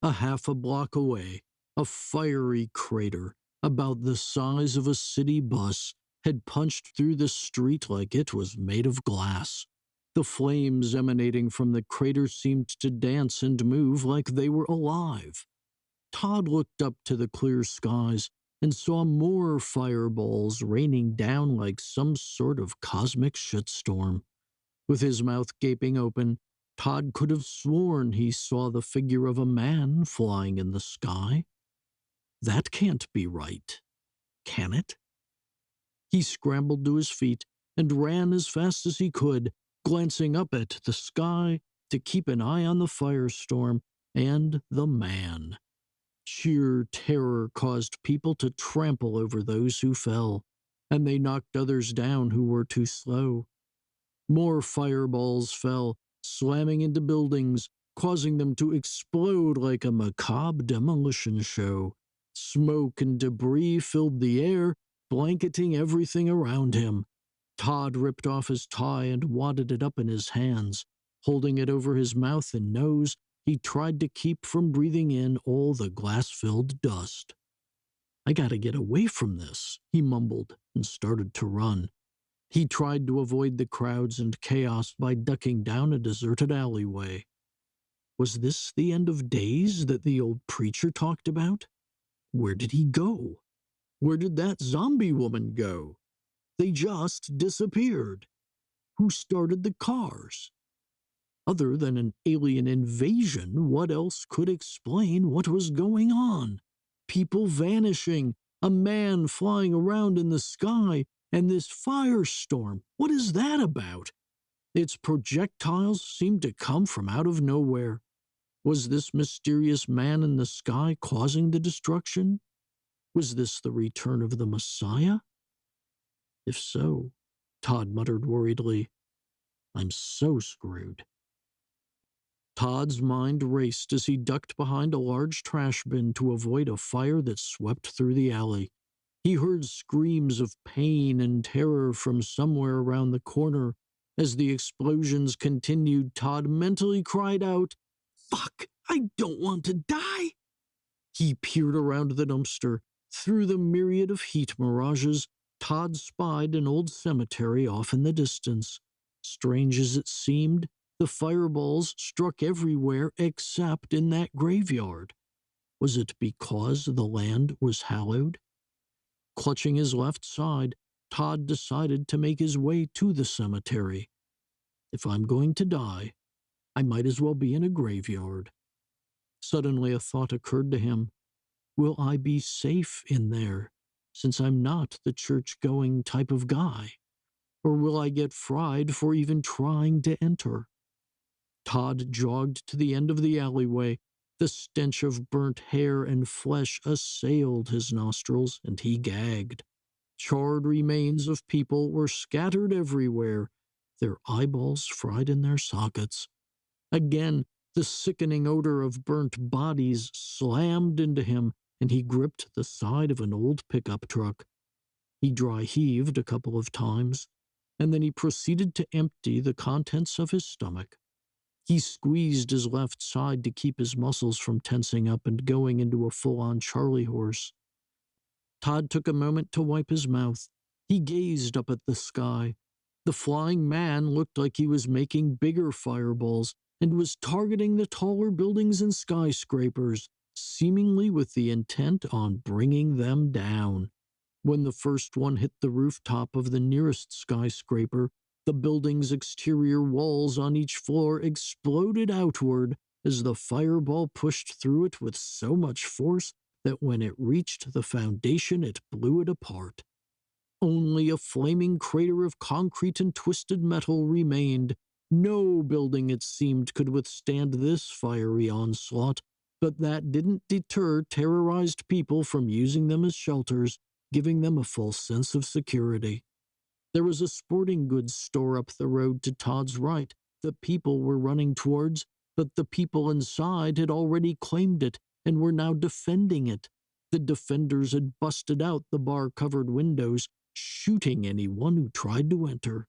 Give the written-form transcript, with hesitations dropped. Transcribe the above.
A half a block away, a fiery crater, about the size of a city bus, had punched through the street like it was made of glass. The flames emanating from the crater seemed to dance and move like they were alive. Todd looked up to the clear skies and saw more fireballs raining down like some sort of cosmic shitstorm. With his mouth gaping open, Todd could have sworn he saw the figure of a man flying in the sky. That can't be right, can it? He scrambled to his feet and ran as fast as he could, glancing up at the sky to keep an eye on the firestorm and the man. Sheer terror caused people to trample over those who fell, and they knocked others down who were too slow. More fireballs fell, slamming into buildings, causing them to explode like a macabre demolition show. Smoke and debris filled the air, blanketing everything around him. Todd ripped off his tie and wadded it up in his hands. Holding it over his mouth and nose, he tried to keep from breathing in all the glass-filled dust. "I gotta get away from this," he mumbled, and started to run. He tried to avoid the crowds and chaos by ducking down a deserted alleyway. Was this the end of days that the old preacher talked about? Where did he go? Where did that zombie woman go? They just disappeared. Who started the cars? Other than an alien invasion, what else could explain what was going on? People vanishing, a man flying around in the sky, and this firestorm. What is that about? Its projectiles seemed to come from out of nowhere. Was this mysterious man in the sky causing the destruction? Was this the return of the Messiah? If so, Todd muttered worriedly, I'm so screwed. Todd's mind raced as he ducked behind a large trash bin to avoid a fire that swept through the alley. He heard screams of pain and terror from somewhere around the corner. As the explosions continued, Todd mentally cried out, "Fuck, I don't want to die!" He peered around the dumpster. Through the myriad of heat mirages, Todd spied an old cemetery off in the distance. Strange as it seemed, the fireballs struck everywhere except in that graveyard. Was it because the land was hallowed? Clutching his left side, Todd decided to make his way to the cemetery. If I'm going to die, I might as well be in a graveyard. Suddenly a thought occurred to him. Will I be safe in there, since I'm not the church-going type of guy? Or will I get fried for even trying to enter? Todd jogged to the end of the alleyway. The stench of burnt hair and flesh assailed his nostrils, and he gagged. Charred remains of people were scattered everywhere, their eyeballs fried in their sockets. Again, the sickening odor of burnt bodies slammed into him, and he gripped the side of an old pickup truck. He dry heaved a couple of times, and then he proceeded to empty the contents of his stomach. He squeezed his left side to keep his muscles from tensing up and going into a full-on Charlie horse. Todd took a moment to wipe his mouth. He gazed up at the sky. The flying man looked like he was making bigger fireballs and was targeting the taller buildings and skyscrapers, seemingly with the intent on bringing them down. When the first one hit the rooftop of the nearest skyscraper, the building's exterior walls on each floor exploded outward as the fireball pushed through it with so much force that when it reached the foundation it blew it apart. Only a flaming crater of concrete and twisted metal remained. No building, it seemed, could withstand this fiery onslaught, but that didn't deter terrorized people from using them as shelters, giving them a false sense of security. There was a sporting goods store up the road to Todd's right that people were running towards, but the people inside had already claimed it and were now defending it. The defenders had busted out the bar-covered windows, shooting anyone who tried to enter.